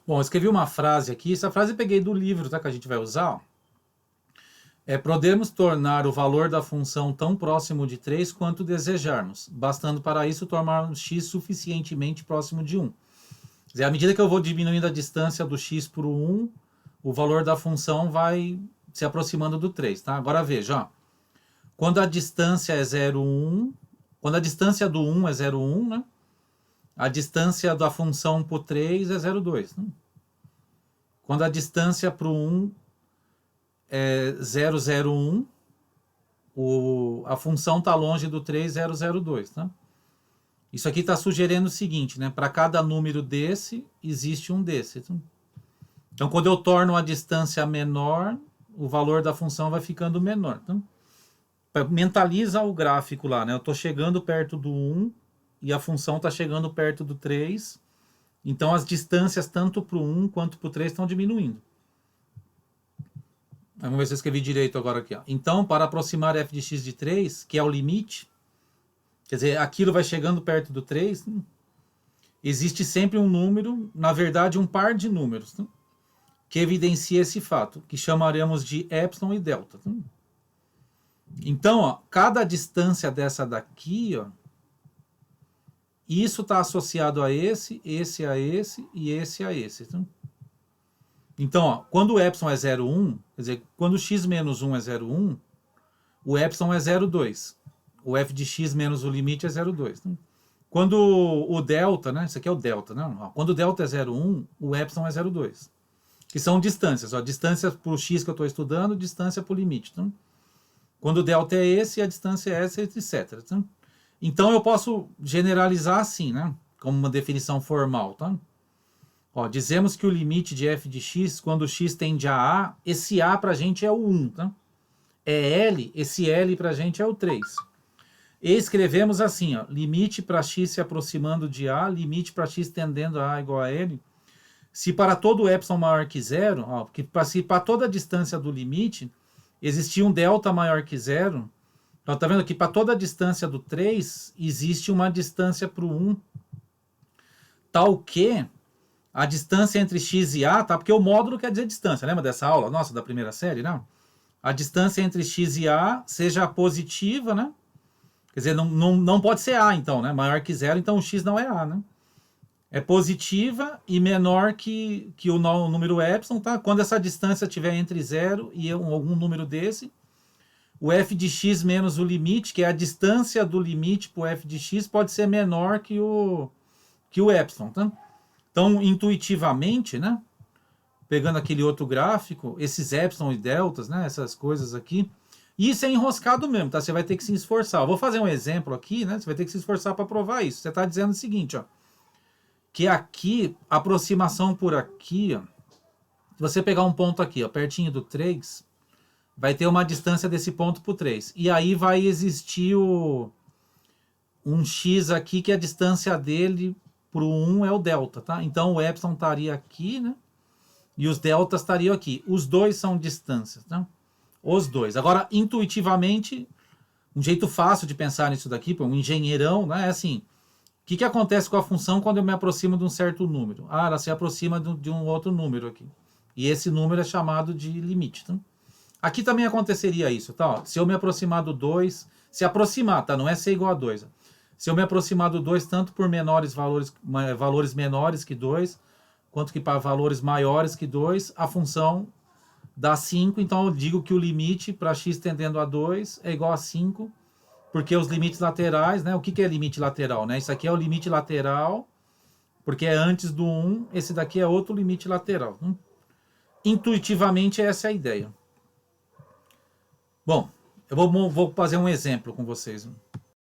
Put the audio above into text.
Bom, eu escrevi uma frase aqui, essa frase eu peguei do livro, tá, que a gente vai usar. Podemos tornar o valor da função tão próximo de 3 quanto desejarmos, bastando para isso tornarmos x suficientemente próximo de 1. Quer dizer, à medida que eu vou diminuindo a distância do x por 1, o valor da função vai se aproximando do 3, tá? Agora veja, ó. Quando a distância é 0,1, quando a distância do 1 é 0,1, né? A distância da função por 3 é 0,2. Né? Quando a distância para o 1 é 0,01, a função está longe do 3, 0,02. Tá? Isso aqui está sugerindo o seguinte, né? Para cada número desse, existe um desse. Tá? Então, quando eu torno a distância menor, o valor da função vai ficando menor. Tá? Mentaliza o gráfico lá, né? Eu estou chegando perto do 1 e a função está chegando perto do 3. Então, as distâncias tanto para o 1 quanto para o 3 estão diminuindo. Vamos ver se eu escrevi direito agora aqui. Ó. Então, para aproximar f de x de 3, que é o limite, quer dizer, aquilo vai chegando perto do 3, existe sempre um número, na verdade, um par de números, que evidencia esse fato, que chamaremos de epsilon e delta. Então, ó, cada distância dessa daqui, ó, isso está associado a esse, esse a esse e esse a esse. Então, ó, quando o epsilon é 0,1, quer dizer, quando x menos 1 é 0,1, o epsilon é 0,2. O f de x menos o limite é 0,2. Quando o delta, né? Isso aqui é o delta, né? Quando o delta é 0,1, o epsilon é 0,2. Que são distâncias. Ó, distância para o x que eu estou estudando, distância para o limite. Então, quando o delta é esse, a distância é essa, etc. Então, eu posso generalizar assim, né? Como uma definição formal, tá? Ó, dizemos que o limite de f de x, quando x tende a A, esse A para a gente é o 1, tá? É L, esse L para a gente é o 3. E escrevemos assim, ó, limite para x se aproximando de A, limite para x tendendo a A igual a L. Se para todo epsilon maior que 0, ó, porque se para toda a distância do limite existia um delta maior que 0, então tá vendo que para toda a distância do 3 existe uma distância para o 1, tal que a distância entre x e a, tá? Porque o módulo quer dizer distância, lembra dessa aula nossa da primeira série, não? A distância entre x e a seja positiva, né? Quer dizer, não pode ser a, então, né? Maior que 0, então o x não é a, né? É positiva e menor que o número epsilon, tá? Quando essa distância estiver entre 0 e algum número desse, o f de x menos o limite, que é a distância do limite para o f de x, pode ser menor que o epsilon, tá? Então, intuitivamente, né? Pegando aquele outro gráfico, esses epsilon e deltas, né? Essas coisas aqui, isso é enroscado mesmo, tá? Você vai ter que se esforçar. Eu vou fazer um exemplo aqui, né? Você vai ter que se esforçar para provar isso. Você está dizendo o seguinte, ó, que aqui, a aproximação por aqui, ó, se você pegar um ponto aqui, ó, pertinho do 3, vai ter uma distância desse ponto para o 3. E aí vai existir um x aqui, que a distância dele para o 1 é o delta, tá? Então o epsilon estaria aqui, né? E os deltas estariam aqui. Os dois são distâncias, tá? Os dois. Agora, intuitivamente, um jeito fácil de pensar nisso daqui, para um engenheirão, né? É assim, o que acontece com a função quando eu me aproximo de um certo número? Ah, ela se aproxima de um outro número aqui. E esse número é chamado de limite, tá? Aqui também aconteceria isso, tá? Ó, se eu me aproximar do 2, se aproximar, tá? Não é ser igual a 2. Se eu me aproximar do 2, tanto por valores menores que 2, quanto que para valores maiores que 2, a função dá 5. Então, eu digo que o limite para x tendendo a 2 é igual a 5, porque os limites laterais, né? O que é limite lateral, né? Isso aqui é o limite lateral, porque é antes do 1. Esse daqui é outro limite lateral. Intuitivamente, essa é a ideia. Bom, eu vou fazer um exemplo com vocês.